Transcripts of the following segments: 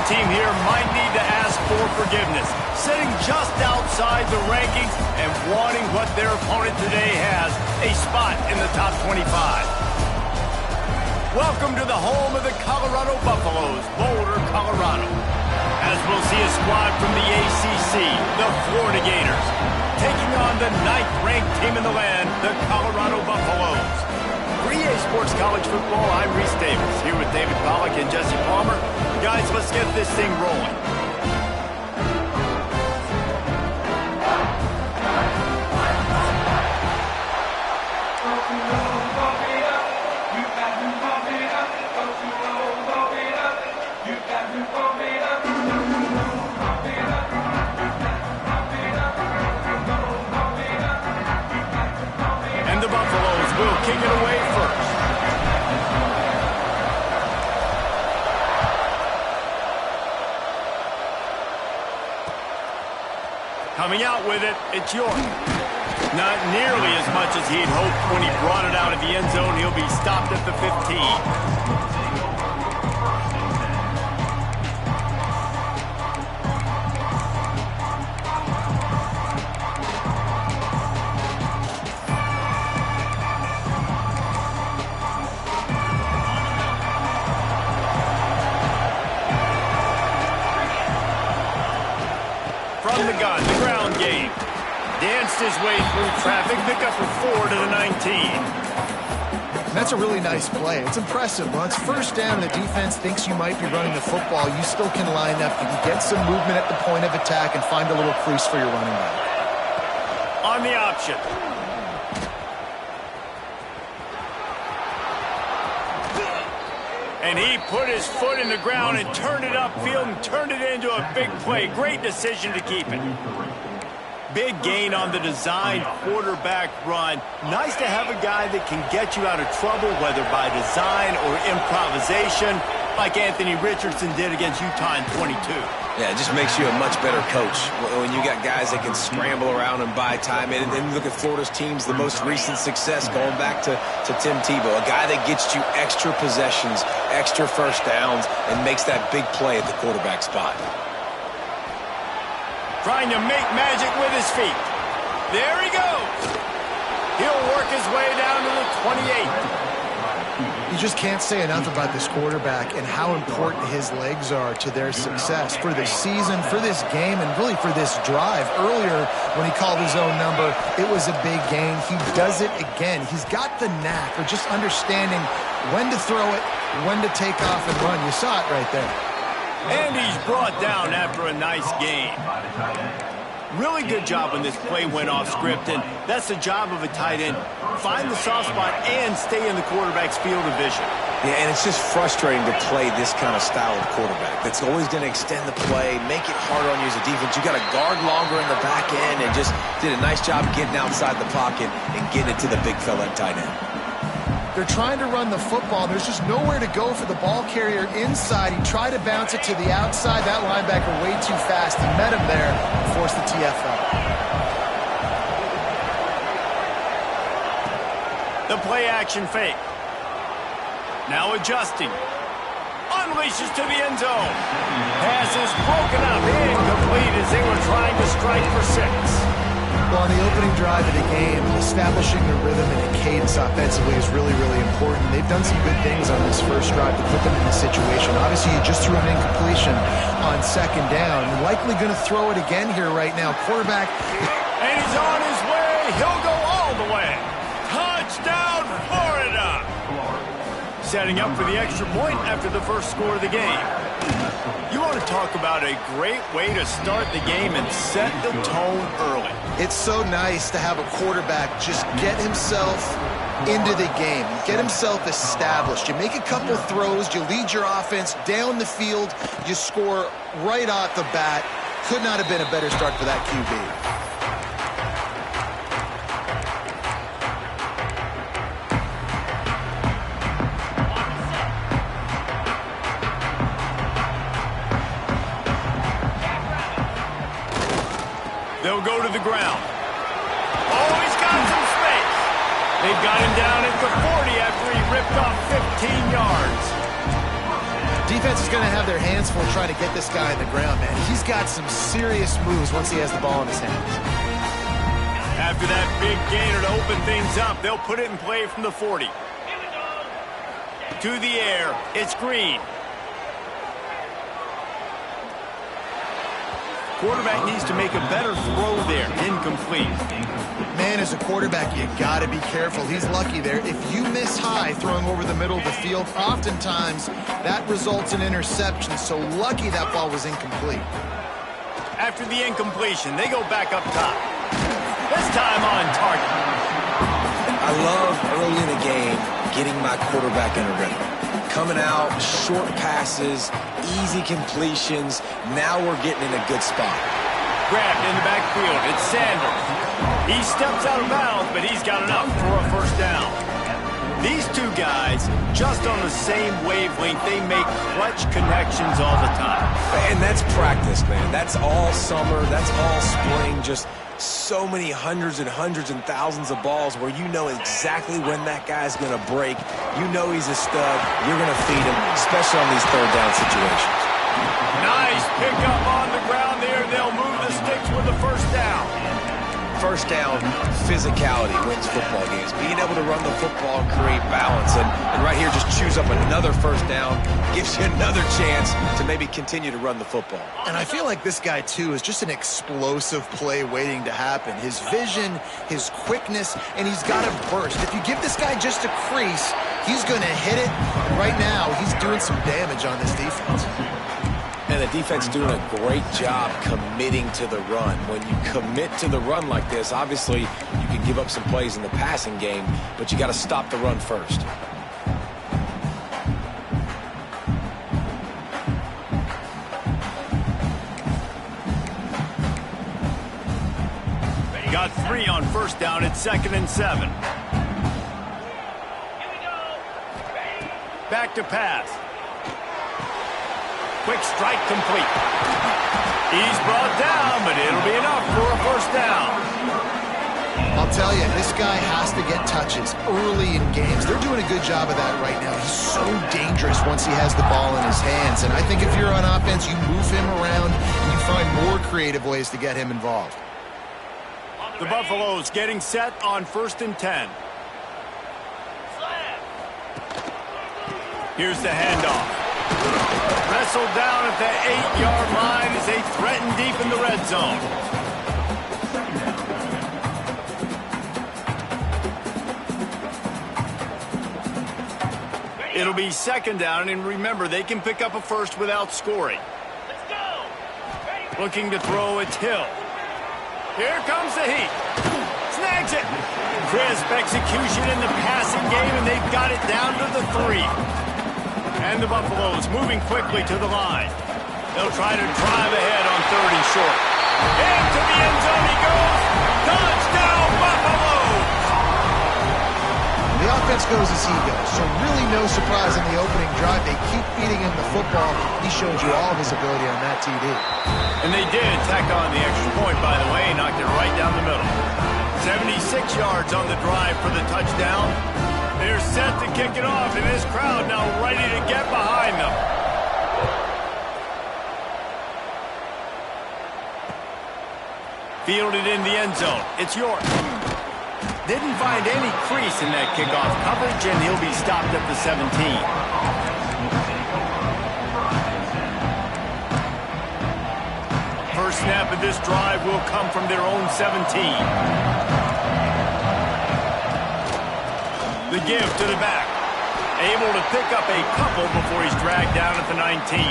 team here might need to ask for forgiveness, sitting just outside the rankings and wanting what their opponent today has, a spot in the top 25. Welcome to the home of the Colorado Buffaloes, Boulder, Colorado. As we'll see a squad from the ACC, the Florida Gators, taking on the 9th-ranked team in the land, the Colorado Buffaloes. For EA Sports College Football, I'm Reese Davis, here with David Pollack and Jesse Palmer. Guys, let's get this thing rolling. And the Buffaloes will kick it away first. Coming out with it, it's York. Not nearly as much as he'd hoped when he brought it out of the end zone. He'll be stopped at the 15. From the gun, the ground game. Danced his way through traffic, pick up a 4 to the 19. That's a really nice play. It's impressive. Once first down, the defense thinks you might be running the football. You still can line up. You can get some movement at the point of attack and find a little crease for your running back. On the option. And he put his foot in the ground and turned it upfield and turned it into a big play. Great decision to keep it. Big gain on the designed quarterback run. Nice to have a guy that can get you out of trouble, whether by design or improvisation, like Anthony Richardson did against Utah in 22. Yeah, it just makes you a much better coach when you got guys that can scramble around and buy time. And look at Florida's teams, the most recent success going back to Tim Tebow, a guy that gets you extra possessions, extra first downs, and makes that big play at the quarterback spot. Trying to make magic with his feet. There he goes. He'll work his way down to the 28. You just can't say enough about this quarterback and how important his legs are to their success for this season, for this game, and really for this drive. Earlier, when he called his own number, it was a big gain. He does it again. He's got the knack of just understanding when to throw it, when to take off and run. You saw it right there. And he's brought down after a nice game. Really good job when this play went off script, and that's the job of a tight end. Find the soft spot and stay in the quarterback's field of vision. Yeah, and it's just frustrating to play this kind of style of quarterback. That's always going to extend the play, make it harder on you as a defense. You got to guard longer in the back end, and just did a nice job getting outside the pocket and getting it to the big fella at tight end. They're trying to run the football. There's just nowhere to go for the ball carrier inside. He tried to bounce it to the outside. That linebacker way too fast. He met him there and forced the TFL. The play action fake. Now adjusting. Unleashes to the end zone. Pass is broken up. Incomplete as they were trying to strike for 6. Well, on the opening drive of the game, establishing a rhythm and a cadence offensively is really, really important. They've done some good things on this first drive to put them in this situation. Obviously, you just threw an incompletion on second down. Likely going to throw it again here right now. Quarterback. And he's on his way. He'll go all the way. Touchdown, Florida. Setting up for the extra point after the first score of the game. You want to talk about a great way to start the game and set the tone early. It's so nice to have a quarterback just get himself into the game, get himself established. You make a couple throws, you lead your offense down the field, you score right off the bat. Could not have been a better start for that QB. They'll go to the ground. Oh, he's got some space. They've got him down at the 40 after he ripped off 15 yards. Defense is going to have their hands full trying to get this guy on the ground, man. He's got some serious moves once he has the ball in his hands. After that big gainer to open things up, they'll put it in play from the 40. To the air, it's Green. Quarterback needs to make a better throw there. Incomplete. Man, as a quarterback, you got to be careful. He's lucky there. If you miss high throwing over the middle of the field, oftentimes that results in interception. So lucky that ball was incomplete. After the incompletion, they go back up top. This time on target. I love early in the game getting my quarterback in a rhythm. Coming out, short passes, easy completions. Now we're getting in a good spot. Grabbed in the backfield. It's Sanders. He steps out of bounds, but he's got enough for a first down. These two guys, just on the same wavelength, they make clutch connections all the time. And that's practice, man. That's all summer. That's all spring. Just so many hundreds and thousands of balls where you know exactly when that guy's going to break. You know he's a stud. You're going to feed him, especially on these third down situations. Nice pickup on the ground there. They'll move the sticks with the first down. First down, physicality wins football games. Being able to run the football and create balance. And right here, just choose up another first down. Gives you another chance to maybe continue to run the football. And I feel like this guy, too, is just an explosive play waiting to happen. His vision, his quickness, and he's got a burst. If you give this guy just a crease, he's going to hit it. And right now, he's doing some damage on this defense. And the defense doing a great job committing to the run. When you commit to the run like this, obviously you can give up some plays in the passing game, but you got to stop the run first. They got 3 on first down. It's 2nd and 7. Back to pass. Quick strike complete. He's brought down, but it'll be enough for a first down. I'll tell you, this guy has to get touches early in games. They're doing a good job of that right now. He's so dangerous once he has the ball in his hands. And I think if you're on offense, you move him around and you find more creative ways to get him involved. The Buffaloes getting set on 1st and 10. Here's the handoff. Wrestled down at the 8-yard line as they threaten deep in the red zone. It'll be 2nd down, and remember, they can pick up a first without scoring. Looking to throw, it's Hill. Here comes the heat. Snags it. Crisp execution in the passing game, and they've got it down to the 3. And the Buffaloes moving quickly to the line. They'll try to drive ahead on 3rd and short. Into the end zone he goes. Touchdown, Buffaloes! The offense goes as he goes, so really no surprise in the opening drive. They keep feeding him the football. He showed you all of his ability on that TD. And they did tack on the extra point, by the way, knocked it right down the middle. 76 yards on the drive for the touchdown. They're set to kick it off, and this crowd now ready to get behind them. Fielded in the end zone. It's York. Didn't find any crease in that kickoff coverage, and he'll be stopped at the 17. First snap of this drive will come from their own 17. The give to the back. Able to pick up a couple before he's dragged down at the 19.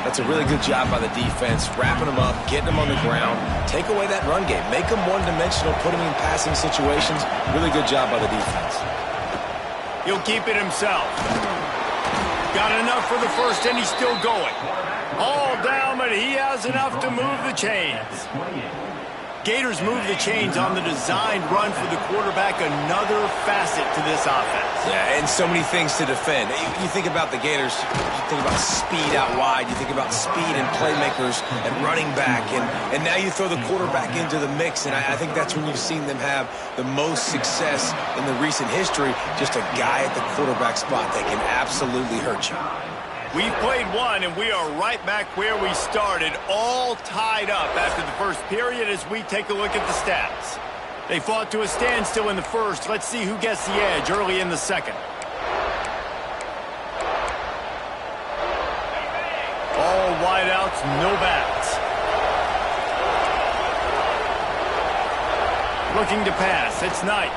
That's a really good job by the defense, wrapping them up, getting them on the ground, take away that run game, make them one-dimensional, put them in passing situations. Really good job by the defense. He'll keep it himself. Got enough for the first, and he's still going. All down, but he has enough to move the chains. Gators move the chains on the designed run for the quarterback, another facet to this offense. Yeah, and so many things to defend. You think about the Gators, you think about speed out wide, you think about speed and playmakers and running back, and now you throw the quarterback into the mix, and I think that's when you've seen them have the most success in the recent history, just a guy at the quarterback spot that can absolutely hurt you. We've played one, and we are right back where we started, all tied up after the first period as we take a look at the stats. They fought to a standstill in the first. Let's see who gets the edge early in the second. All wideouts, no backs. Looking to pass. It's Knight.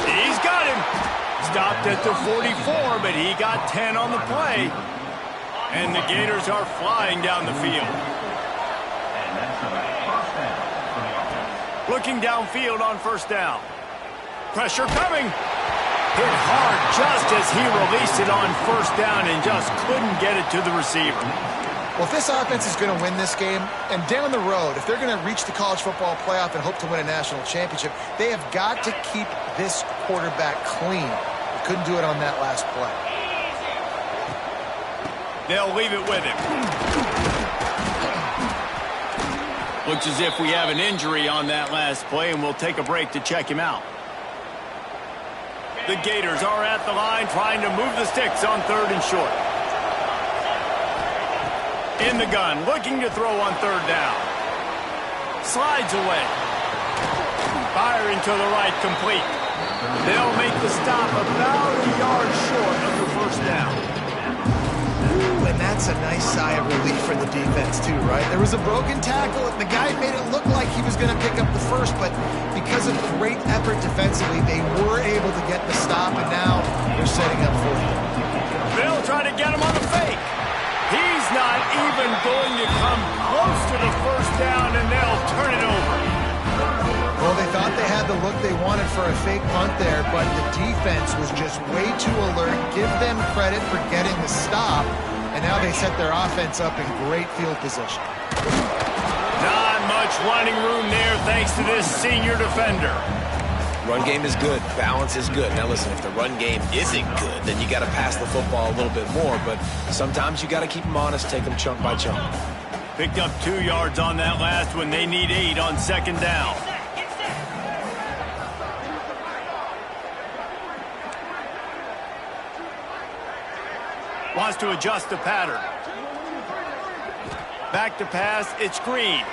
He's got him. Stopped at the 44, but he got 10 on the play. And the Gators are flying down the field. Looking downfield on first down. Pressure coming. Hit hard just as he released it on first down and just couldn't get it to the receiver. Well, if this offense is going to win this game, and down the road, if they're going to reach the college football playoff and hope to win a national championship, they have got to keep this quarterback clean. They couldn't do it on that last play. They'll leave it with him. Looks as if we have an injury on that last play, and we'll take a break to check him out. The Gators are at the line trying to move the sticks on third and short. In the gun, looking to throw on third down. Slides away. Firing to the right, complete. They'll make the stop about a yard short of the first down. Ooh, and that's a nice sigh of relief for the defense too, right? There was a broken tackle, and the guy made it look like he was going to pick up the first, but because of great effort defensively, they were able to get the stop, and now they're setting up for it. They'll try to get him on the fake. He's not even going to come close to the first down, and they'll turn it over. Well, they thought they had the look they wanted for a fake punt there, but the defense was just way too alert. Give them credit for getting the stop, and now they set their offense up in great field position. Not much running room there thanks to this senior defender. Run game is good. Balance is good. Now listen, if the run game isn't good, then you got to pass the football a little bit more, but sometimes you got to keep them honest, take them chunk by chunk. Picked up 2 yards on that last one. They need 8 on second down. Wants to adjust the pattern. Back to pass. It's Green.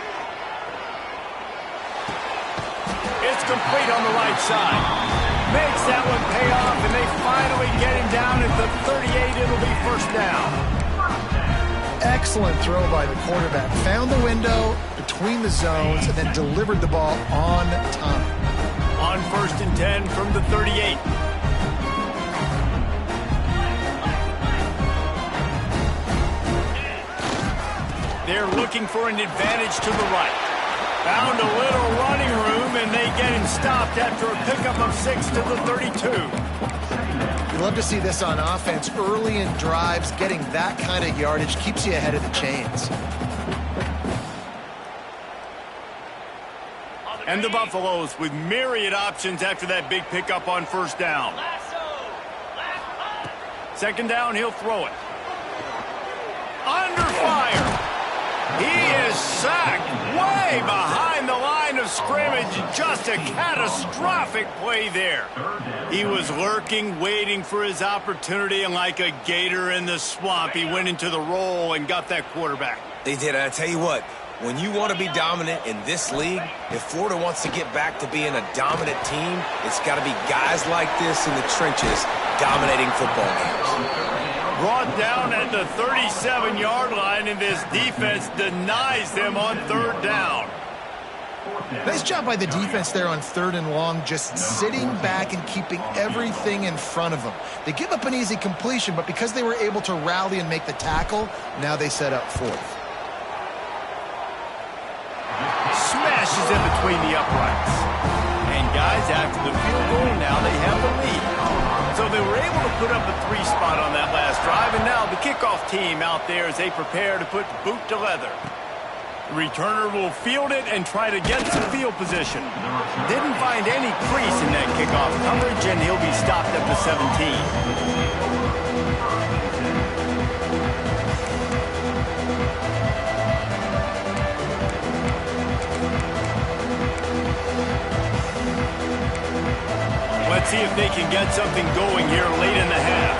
It's complete on the right side. Makes that one pay off, and they finally get him down at the 38. It'll be first down. Excellent throw by the quarterback. Found the window between the zones and then delivered the ball on time. On first and 10 from the 38. They're looking for an advantage to the right. Found a little running room, and they get him stopped after a pickup of 6 to the 32. You love to see this on offense. Early in drives, getting that kind of yardage keeps you ahead of the chains. And the Buffaloes with myriad options after that big pickup on first down. Second down, he'll throw it. Under fire. He is sacked way behind the line of scrimmage. Just a catastrophic play there. He was lurking, waiting for his opportunity, and like a gator in the swamp, he went into the roll and got that quarterback. They did, and I tell you what, when you want to be dominant in this league, if Florida wants to get back to being a dominant team, it's got to be guys like this in the trenches dominating football games. Brought down at the 37-yard line, and this defense denies them on third down. Nice job by the defense there on third and long, just sitting back and keeping everything in front of them. They give up an easy completion, but because they were able to rally and make the tackle, now they set up fourth. Smashes in between the uprights. And guys, after the field goal, now they have the lead. So they were able to put up a 3 spot on that last drive, and now the kickoff team out there as they prepare to put boot to leather. The returner will field it and try to get some field position. Didn't find any crease in that kickoff coverage, and he'll be stopped at the 17. Let's see if they can get something going here late in the half.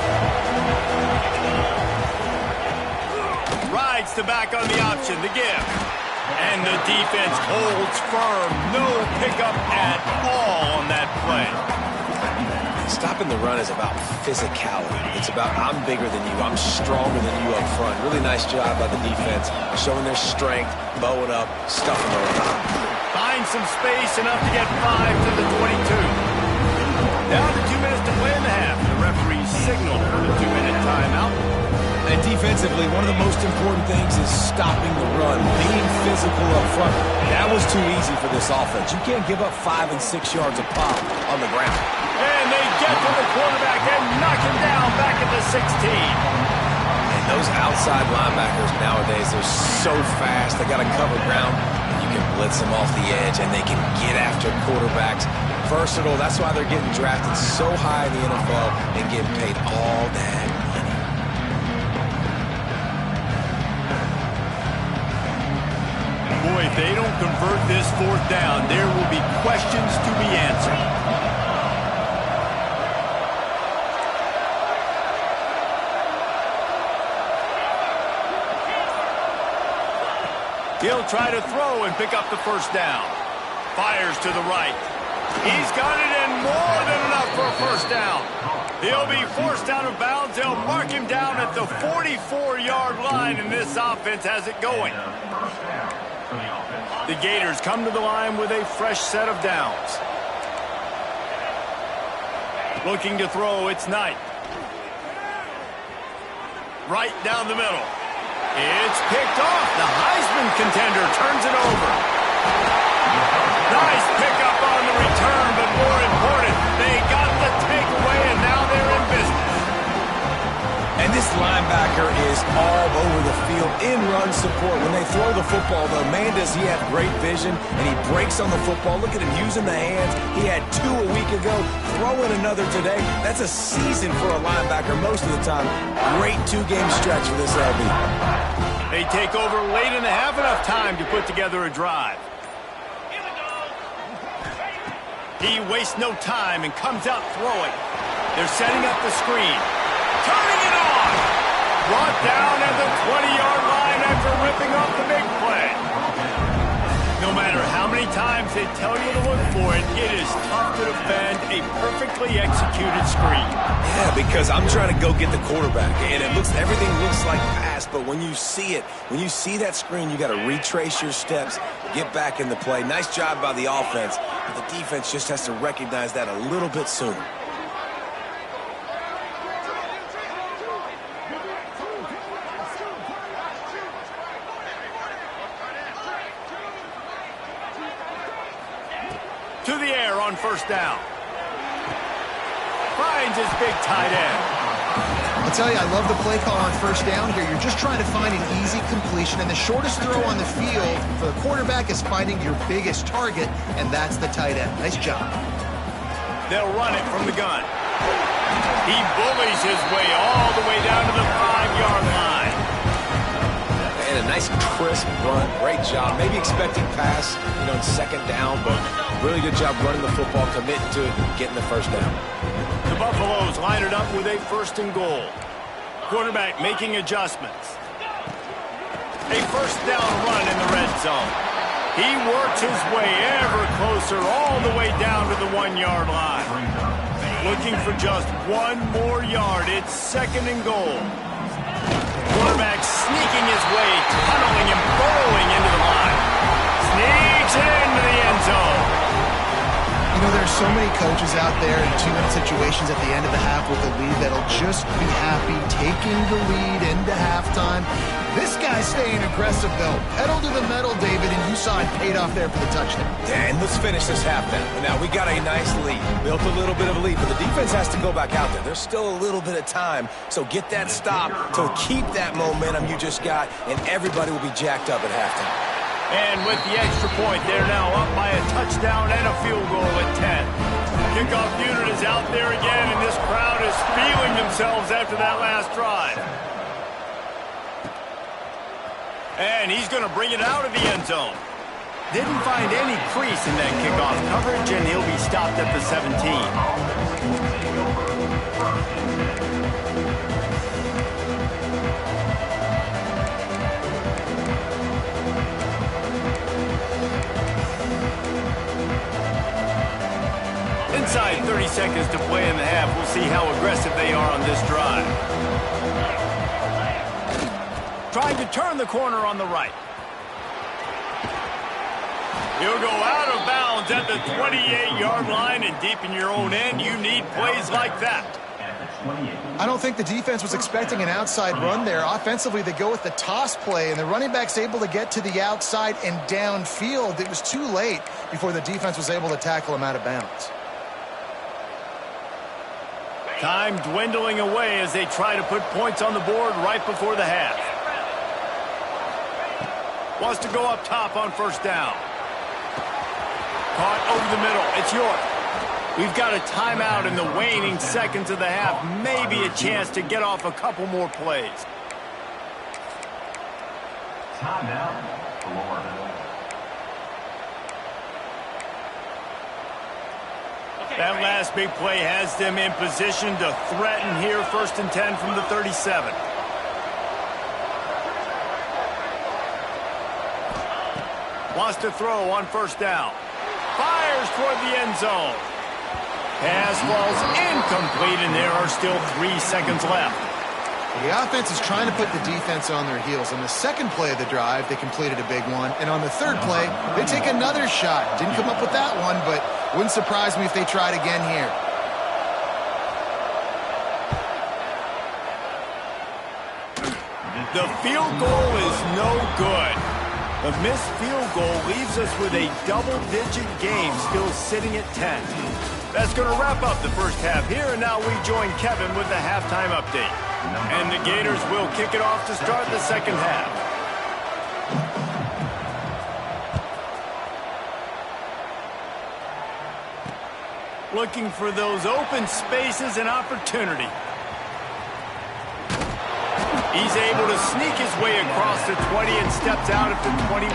Rides to back on the option, the give. And the defense holds firm. No pickup at all on that play. Stopping the run is about physicality. It's about I'm bigger than you, I'm stronger than you up front. Really nice job by the defense, showing their strength, bowing up, stuffing the run. Find some space, enough to get 5 to the 22. Down to 2 minutes to play in the half. The referee signaled for the 2-minute timeout. And defensively, one of the most important things is stopping the run, being physical up front. That was too easy for this offense. You can't give up 5 and 6 yards a pop on the ground. And they get to the quarterback and knock him down back at the 16. And those outside linebackers nowadays, they're so fast. They got to cover ground. You can blitz them off the edge, and they can get after quarterbacks. Versatile. That's why they're getting drafted so high in the NFL and getting paid all that money. Boy, if they don't convert this 4th down, there will be questions to be answered. He'll try to throw and pick up the 1st down. Fires to the right. He's got it in more than enough for a 1st down. He'll be forced out of bounds. They'll mark him down at the 44-yard line, and this offense has it going. The Gators come to the line with a fresh set of downs. Looking to throw, it's Knight. Right down the middle. It's picked off. The Heisman contender turns it over. Nice pickup on the return, but more important, they got the takeaway, and now they're in business. And this linebacker is all over the field in run support. When they throw the football, though, man, does he have great vision, and he breaks on the football. Look at him using the hands. He had 2 a week ago, throwing another today. That's a season for a linebacker most of the time. Great 2-game stretch for this LB. They take over late in the half, enough time to put together a drive. He wastes no time and comes out throwing. They're setting up the screen. Turning it on! Brought down at the 20-yard line after ripping off the big play. No matter how many times they tell you to look for it, it is tough to defend a perfectly executed screen. Yeah, because I'm trying to go get the quarterback, and everything looks like pass, but when you see it, when you see that screen, you got to retrace your steps, get back in the play. Nice job by the offense, but the defense just has to recognize that a little bit sooner. To the air on 1st down. Finds his big tight end. I'll tell you, I love the play call on 1st down here. You're just trying to find an easy completion, and the shortest throw on the field for the quarterback is finding your biggest target, and that's the tight end. Nice job. They'll run it from the gun. He bullies his way all the way down to the 5-yard line. And a nice crisp run. Great job. Maybe expecting pass, on 2nd down, but really good job running the football, committing to it, and getting the 1st down. The Buffaloes line it up with a 1st and goal. Quarterback making adjustments. A 1st down run in the red zone. He works his way ever closer all the way down to the 1-yard line. Looking for just 1 more yard. It's 2nd and goal. Quarterback sneaking his way, tunneling and burrowing into the line. Sneaks it into the end zone. You know, there's so many coaches out there in 2-minute situations at the end of the half with the lead that'll just be happy taking the lead into halftime. This guy's staying aggressive, though. Pedal to the metal, David, and you saw it paid off there for the touchdown. And let's finish this half now. Now, we got a nice lead. Built a little bit of a lead, but the defense has to go back out there. There's still a little bit of time, so get that stop to keep that momentum you just got, and everybody will be jacked up at halftime. And with the extra point, they're now up by a touchdown and a field goal at 10. Kickoff unit is out there again, and this crowd is feeling themselves after that last drive. And he's going to bring it out of the end zone. Didn't find any crease in that kickoff coverage, and he'll be stopped at the 17. Inside 30 seconds to play in the half. We'll see how aggressive they are on this drive. Trying to turn the corner on the right. He'll go out of bounds at the 28-yard line, and deep in your own end, you need plays like that. I don't think the defense was expecting an outside run there. Offensively, they go with the toss play, and the running back's able to get to the outside and downfield. It was too late before the defense was able to tackle him out of bounds. Time dwindling away as they try to put points on the board right before the half. Wants to go up top on first down. Caught over the middle. It's York. We've got a timeout in the waning seconds of the half. Maybe a chance to get off a couple more plays. Timeout, Florida. That last big play has them in position to threaten here. 1st and 10 from the 37. Wants to throw on first down. Fires toward the end zone. Pass falls incomplete, and there are still 3 seconds left. The offense is trying to put the defense on their heels. On the second play of the drive, they completed a big one. And on the third play, they take another shot. Didn't come up with that one, but wouldn't surprise me if they tried again here. The field goal is no good. The missed field goal leaves us with a double-digit game still sitting at 10. That's going to wrap up the first half here, and now we join Kevin with the halftime update. And the Gators will kick it off to start the second half. Looking for those open spaces and opportunity. He's able to sneak his way across the 20 and steps out at the 21.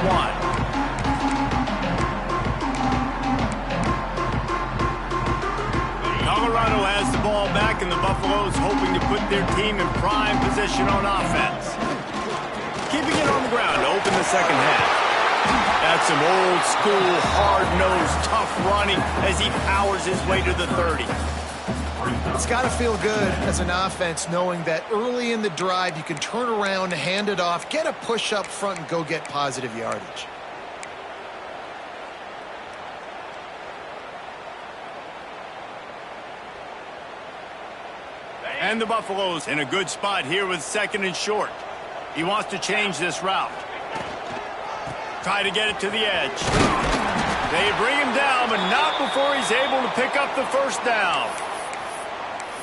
Colorado has the ball back, and the Buffaloes hoping to put their team in prime position on offense. Keeping it on the ground to open the second half. That's some old-school, hard-nosed, tough running as he powers his way to the 30. It's got to feel good as an offense knowing that early in the drive you can turn around, hand it off, get a push up front, and go get positive yardage. And the Buffaloes in a good spot here with 2nd and short. He wants to change this route. Try to get it to the edge. They bring him down, but not before he's able to pick up the first down.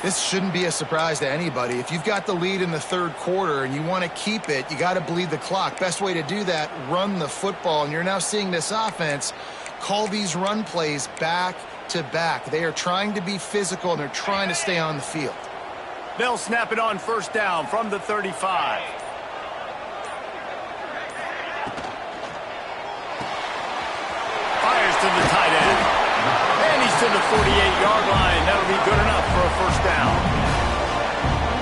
This shouldn't be a surprise to anybody. If you've got the lead in the third quarter and you want to keep it, you got to bleed the clock. Best way to do that, run the football. And you're now seeing this offense call these run plays back to back. They are trying to be physical, and they're trying to stay on the field. They'll snap it on first down from the 35. Fires to the tight end. And he's to the 48-yard line. That'll be good enough for a first down.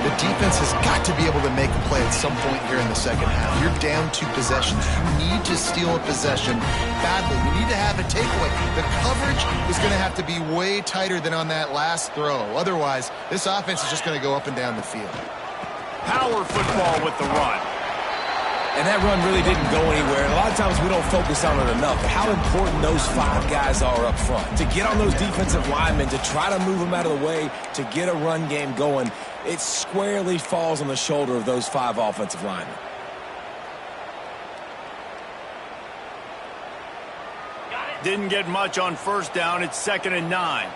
The defense has got to be able to make a play at some point here in the second half. You're down 2 possessions. You need to steal a possession badly. You need to have a takeaway. The coverage is going to have to be way tighter than on that last throw. Otherwise, this offense is just going to go up and down the field. Power football with the run. And that run really didn't go anywhere. And a lot of times we don't focus on it enough. How important those 5 guys are up front. To get on those defensive linemen, to try to move them out of the way, to get a run game going, it squarely falls on the shoulder of those 5 offensive linemen. Didn't get much on first down. It's 2nd and 9.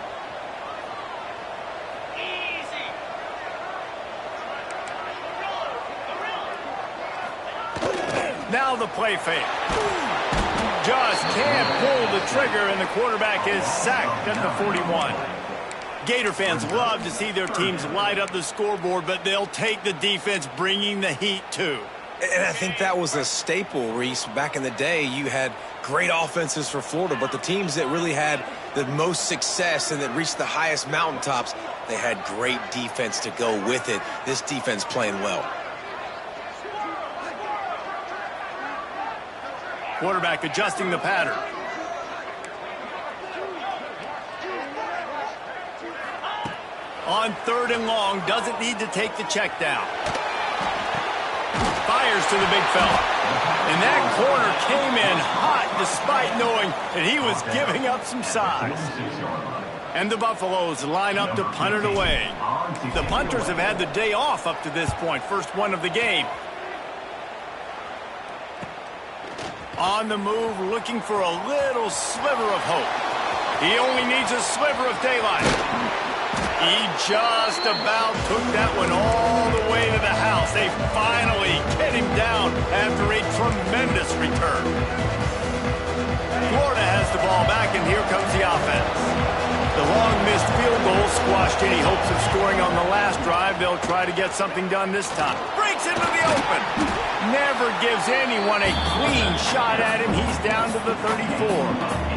Now the play fake. Just can't pull the trigger, and the quarterback is sacked at the 41. Gator fans love to see their teams light up the scoreboard, but they'll take the defense bringing the heat too. And I think that was a staple, Reese. Back in the day, you had great offenses for Florida, but the teams that really had the most success and that reached the highest mountaintops, they had great defense to go with it. This defense playing well. Quarterback adjusting the pattern. On 3rd and long, doesn't need to take the check down. Fires to the big fella. And that corner came in hot despite knowing that he was giving up some size. And the Buffaloes line up to punt it away. The punters have had the day off up to this point. First one of the game. On the move, looking for a little sliver of hope. He only needs a sliver of daylight. He just about took that one all the way to the house. They finally get him down after a tremendous return. Florida has the ball back, and here comes the offense. The long missed field goal squashed any hopes of scoring on the last drive. They'll try to get something done this time. Breaks into the open. Never gives anyone a clean shot at him. He's down to the 34.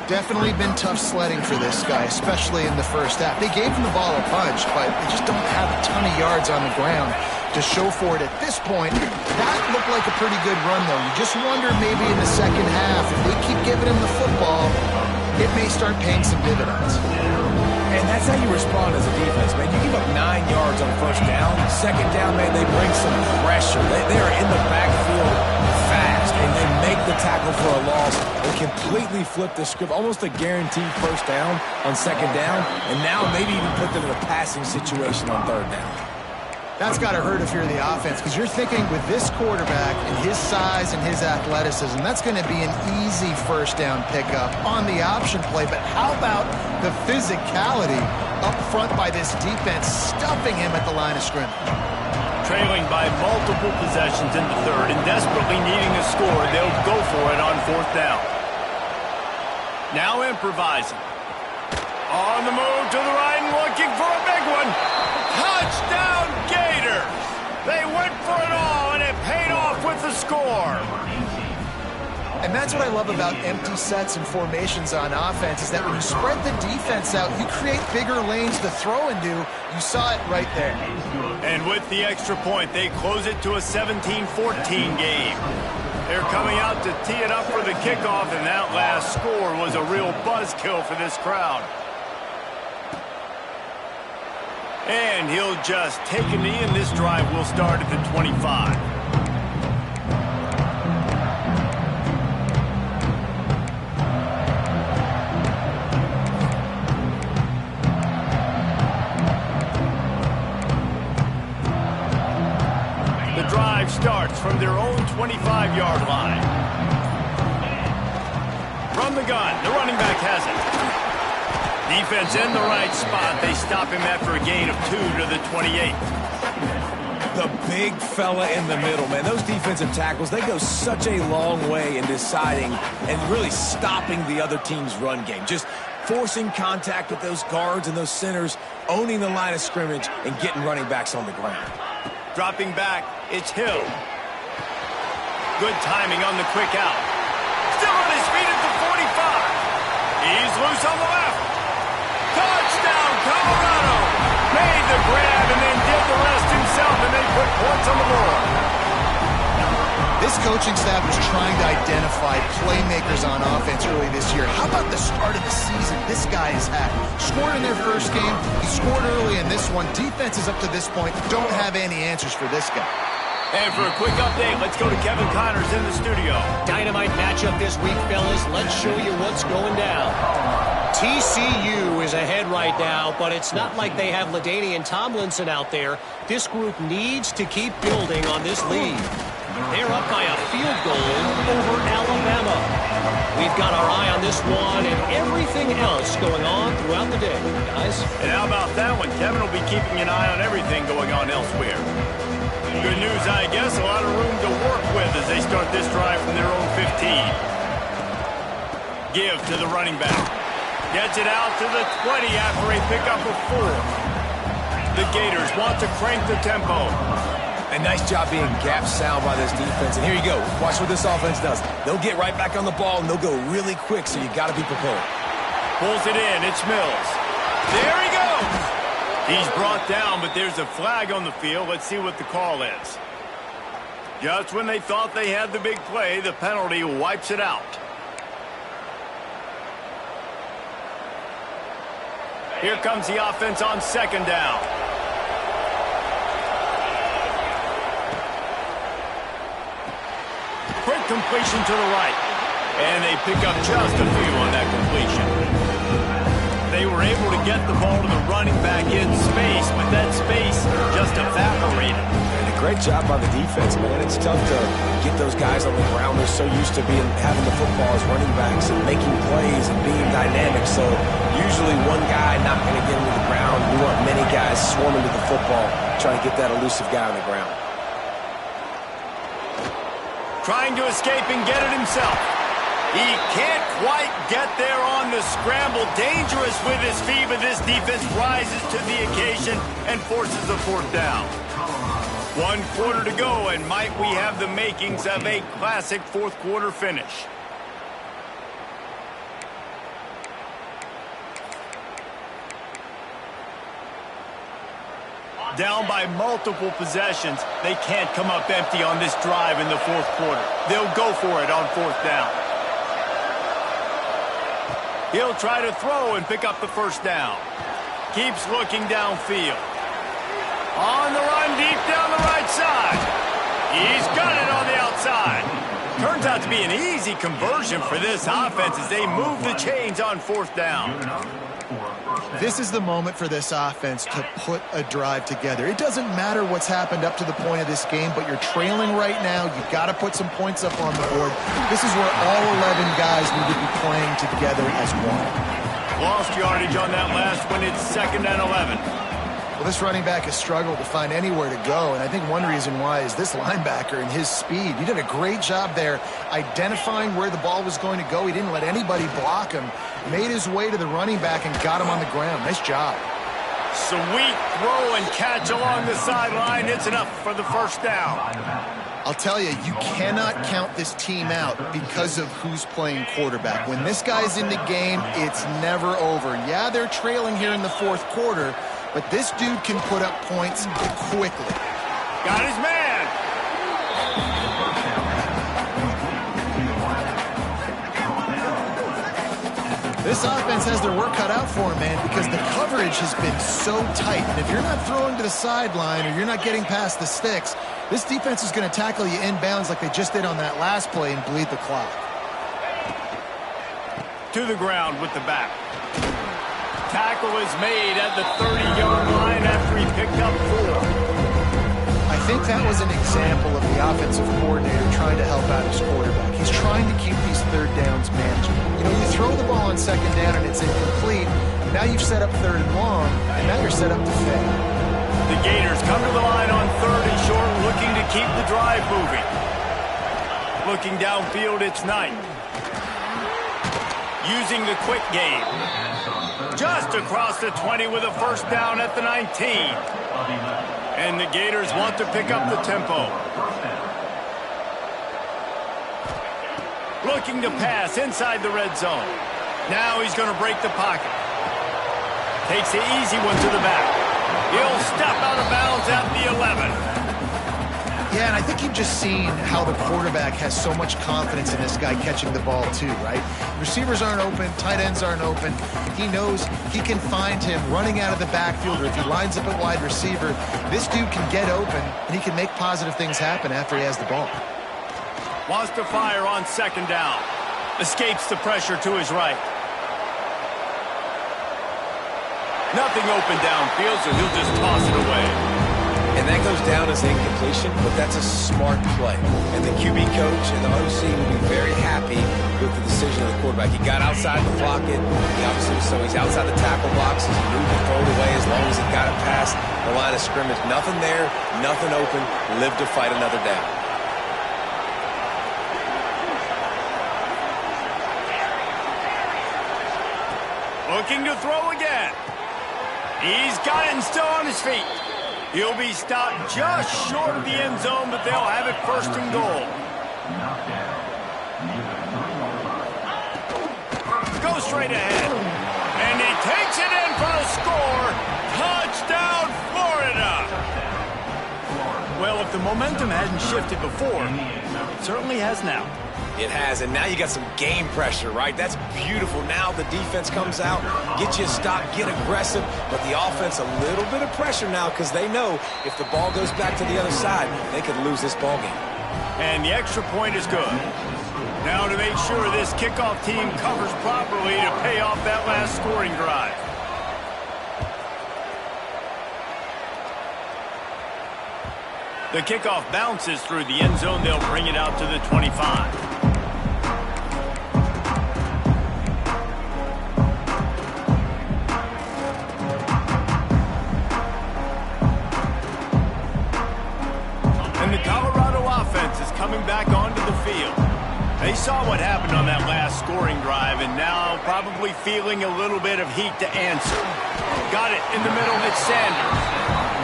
Definitely been tough sledding for this guy, especially in the first half. They gave him the ball a bunch, but they just don't have a ton of yards on the ground to show for it at this point. That looked like a pretty good run, though. You just wonder maybe in the second half, if they keep giving him the football, it may start paying some dividends. And that's how you respond as a defense, man. You give up 9 yards on first down. Second down, man, they bring some pressure. They are in the backfield fast, and they make the tackle for a loss. They completely flip the script, almost a guaranteed first down on second down, and now maybe even put them in a passing situation on third down. That's got to hurt if you're the offense, because you're thinking with this quarterback and his size and his athleticism, that's going to be an easy first down pickup on the option play. But how about the physicality up front by this defense, stuffing him at the line of scrimmage? Trailing by multiple possessions in the third and desperately needing a score, they'll go for it on 4th down. Now improvising. On the move to the right and looking for a big one. Touchdown Gators! They went for it all, and it paid off with the score. And that's what I love about empty sets and formations on offense, is that when you spread the defense out, you create bigger lanes to throw into. You saw it right there. And with the extra point, they close it to a 17-14 game. They're coming out to tee it up for the kickoff, and that last score was a real buzzkill for this crowd. And he'll just take a knee, and this drive will start at the 25. The drive starts from their own 25-yard line. From the gun, the running back has it. Defense in the right spot. They stop him after a gain of 2 to the 28. The big fella in the middle, man. Those defensive tackles, they go such a long way in deciding and really stopping the other team's run game. Just forcing contact with those guards and those centers, owning the line of scrimmage, and getting running backs on the ground. Dropping back, it's Hill. Good timing on the quick out. Still on his feet at the 45. He's loose on the left. Touchdown, Colorado! Made the grab and then did the rest himself, and they put points on the board. This coaching staff was trying to identify playmakers on offense early this year. How about the start of the season this guy has had? Scored in their first game. He scored early in this one. Defenses up to this point don't have any answers for this guy. And for a quick update, let's go to Kevin Connors in the studio. Dynamite matchup this week, fellas. Let's show you what's going down. TCU is ahead right now, but it's not like they have LaDainian Tomlinson out there. This group needs to keep building on this lead. They're up by a field goal over Alabama. We've got our eye on this one and everything else going on throughout the day, guys. And how about that one? Kevin will be keeping an eye on everything going on elsewhere. Good news, I guess. A lot of room to work with as they start this drive from their own 15. Give to the running back. Gets it out to the 20 after a pickup of 4. The Gators want to crank the tempo. A nice job being gap sound by this defense. And here you go. Watch what this offense does. They'll get right back on the ball, and they'll go really quick, so you got to be prepared. Pulls it in. It's Mills. There he goes. He's brought down, but there's a flag on the field. Let's see what the call is. Just when they thought they had the big play, the penalty wipes it out. Here comes the offense on second down. Quick completion to the right. And they pick up just a few on that completion. They were able to get the ball to the running back in space, but that space just evaporated. And a great job by the defense, man. It's tough to get those guys on the ground. They're so used to having the football as running backs and making plays and being dynamic. So usually one guy not going to get into the ground. We want many guys swarming to the football, trying to get that elusive guy on the ground. Trying to escape and get it himself. He can't quite get there on the scramble. Dangerous with his feet, but this defense rises to the occasion and forces a fourth down. 1 quarter to go, and might we have the makings of a classic fourth quarter finish. Down by multiple possessions, they can't come up empty on this drive in the fourth quarter. They'll go for it on fourth down. He'll try to throw and pick up the first down. Keeps looking downfield. On the run, deep down the right side. He's got it on the outside. Turns out to be an easy conversion for this offense as they move the chains on fourth down. This is the moment for this offense to put a drive together. It doesn't matter what's happened up to the point of this game, but you're trailing right now. You've got to put some points up on the board. This is where all 11 guys need to be playing together as one. Lost yardage on that last one. It's 2nd and 11. Well, this running back has struggled to find anywhere to go, and I think one reason why is this linebacker and his speed. He did a great job there identifying where the ball was going to go. He didn't let anybody block him. Made his way to the running back and got him on the ground. Nice job. Sweet throw and catch along the sideline. It's enough for the first down. I'll tell you, you cannot count this team out because of who's playing quarterback. When this guy's in the game, it's never over. Yeah, they're trailing here in the fourth quarter, but this dude can put up points quickly. Got his man. This offense has their work cut out for them, man, because the coverage has been so tight. And if you're not throwing to the sideline or you're not getting past the sticks, this defense is going to tackle you inbounds like they just did on that last play and bleed the clock. To the ground with the back. Tackle is made at the 30-yard line after he picked up 4. I think that was an example of the offensive coordinator trying to help out his quarterback. He's trying to keep these third downs manageable. You know, you throw the ball on second down and it's incomplete. Now you've set up 3rd and long, and now you're set up to fail. The Gators come to the line on 3rd and short, looking to keep the drive moving. Looking downfield, it's Knight. Using the quick game. Just across the 20 with a first down at the 19. And the Gators want to pick up the tempo. Looking to pass inside the red zone. Now he's going to break the pocket. Takes the easy one to the back. He'll step out of bounds at the 11. Yeah, and I think you've just seen how the quarterback has so much confidence in this guy catching the ball too, right? Receivers aren't open, tight ends aren't open. He knows he can find him running out of the backfield, or if he lines up at wide receiver, this dude can get open and he can make positive things happen after he has the ball. Wants to fire on second down. Escapes the pressure to his right. Nothing open downfield, so he'll just toss it away. And that goes down as incompletion, but that's a smart play. And the QB coach and the OC will be very happy with the decision of the quarterback. He got outside the pocket. So he's outside the tackle box. He's moved and thrown away as long as he got it past the line of scrimmage. Nothing there, nothing open. Live to fight another down. Looking to throw again. He's got it and still on his feet. He'll be stopped just short of the end zone, but they'll have it 1st and goal. Go straight ahead. And he takes it in for the score. Touchdown, Florida. Well, if the momentum hadn't shifted before, it certainly has now. It has, and now you got some game pressure, right? That's beautiful. Now the defense comes out, get you a stop, get aggressive, but the offense a little bit of pressure now because they know if the ball goes back to the other side, they could lose this ball game. And the extra point is good. Now to make sure this kickoff team covers properly to pay off that last scoring drive. The kickoff bounces through the end zone. They'll bring it out to the 25. And the Colorado offense is coming back onto the field. They saw what happened on that last scoring drive and now probably feeling a little bit of heat to answer. Got it in the middle. It's Sanders.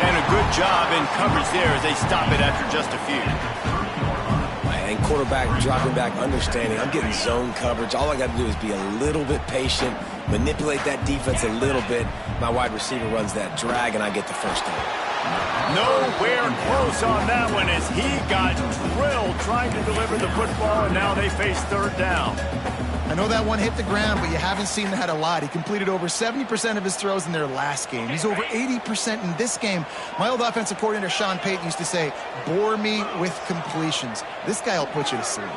And a good job in coverage there as they stop it after just a few. And quarterback dropping back, understanding I'm getting zone coverage. All I got to do is be a little bit patient, manipulate that defense a little bit. My wide receiver runs that drag, and I get the first down. Nowhere close on that one as he got drilled trying to deliver the football, and now they face third down. I know that one hit the ground, but you haven't seen that a lot. He completed over 70% of his throws in their last game. He's over 80% in this game. My old offensive coordinator, Sean Payton, used to say, bore me with completions. This guy will put you to sleep.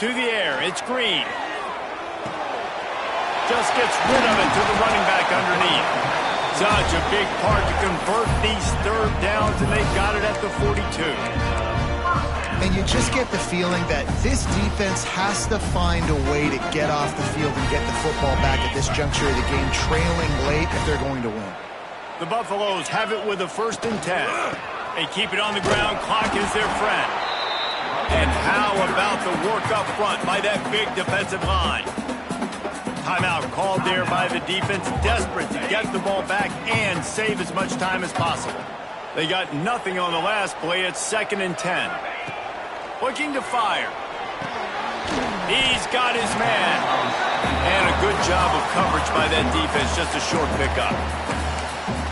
To the air, it's Green. Just gets rid of it to the running back underneath. Such a big part to convert these third downs, and they got it at the 42. And you just get the feeling that this defense has to find a way to get off the field and get the football back at this juncture of the game, trailing late if they're going to win. The Buffaloes have it with a 1st and 10. They keep it on the ground. Clock is their friend. And how about the work up front by that big defensive line? Timeout called there by the defense, desperate to get the ball back and save as much time as possible. They got nothing on the last play. It's 2nd and 10. Looking to fire. He's got his man. And a good job of coverage by that defense. Just a short pickup.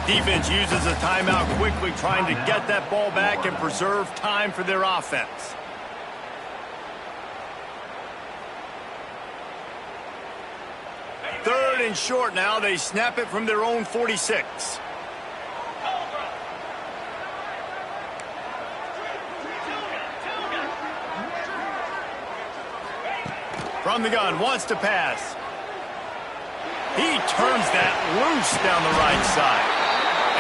Defense uses a timeout quickly, trying to get that ball back and preserve time for their offense. Third and short now. They snap it from their own 46. From the gun, wants to pass. He turns that loose down the right side.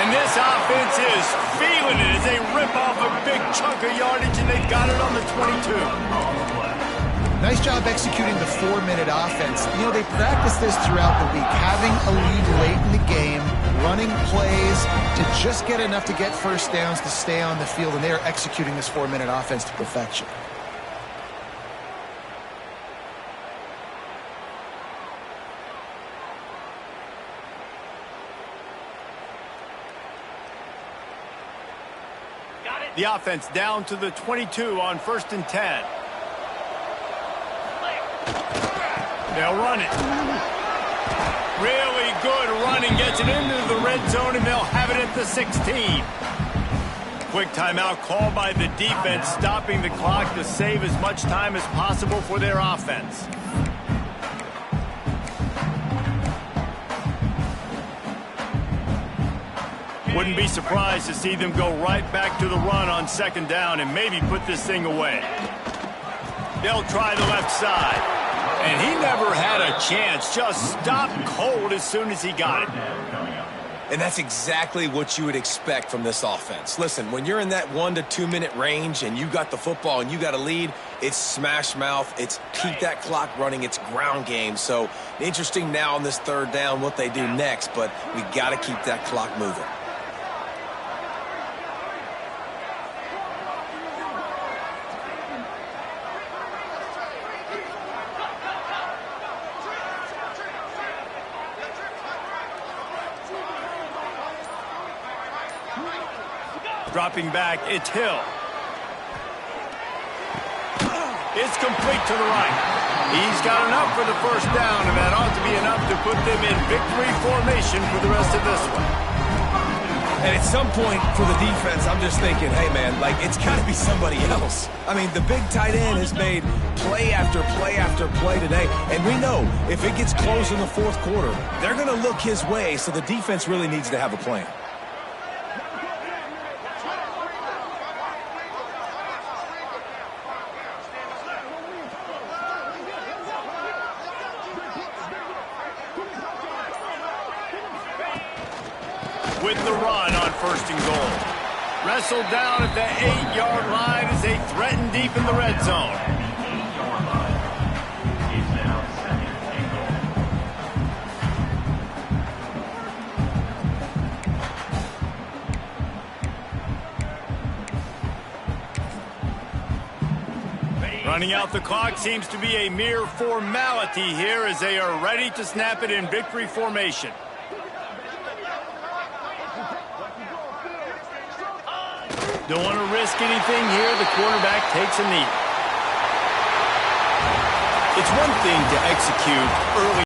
And this offense is feeling it as they rip off a big chunk of yardage, and they've got it on the 22. Nice job executing the 4-minute offense. You know, they practice this throughout the week, having a lead late in the game, running plays to just get enough to get first downs to stay on the field, and they are executing this 4-minute offense to perfection. The offense down to the 22 on 1st and 10. They'll run it. Really good running. Gets it into the red zone, and they'll have it at the 16. Quick timeout called by the defense, stopping the clock to save as much time as possible for their offense. Wouldn't be surprised to see them go right back to the run on 2nd down and maybe put this thing away. They'll try the left side. And he never had a chance. Just stopped cold as soon as he got it. And that's exactly what you would expect from this offense. Listen, when you're in that 1 to 2 minute range and you got the football and you got a lead, it's smash mouth, it's keep that clock running, it's ground game. So interesting now on this 3rd down what they do next, but we got to keep that clock moving. Dropping back, it's Hill. It's complete to the right. He's got enough for the 1st down, and that ought to be enough to put them in victory formation for the rest of this one. And at some point for the defense, I'm just thinking, hey, man, like, it's got to be somebody else. I mean, the big tight end has made play after play after play today. And we know if it gets close in the fourth quarter, they're going to look his way, so the defense really needs to have a plan. With the run on 1st and goal. Wrestled down at the 8-yard line as they threaten deep in the red zone. Running out the clock seems to be a mere formality here as they are ready to snap it in victory formation. Don't want to risk anything here. The quarterback takes a knee. It's one thing to execute early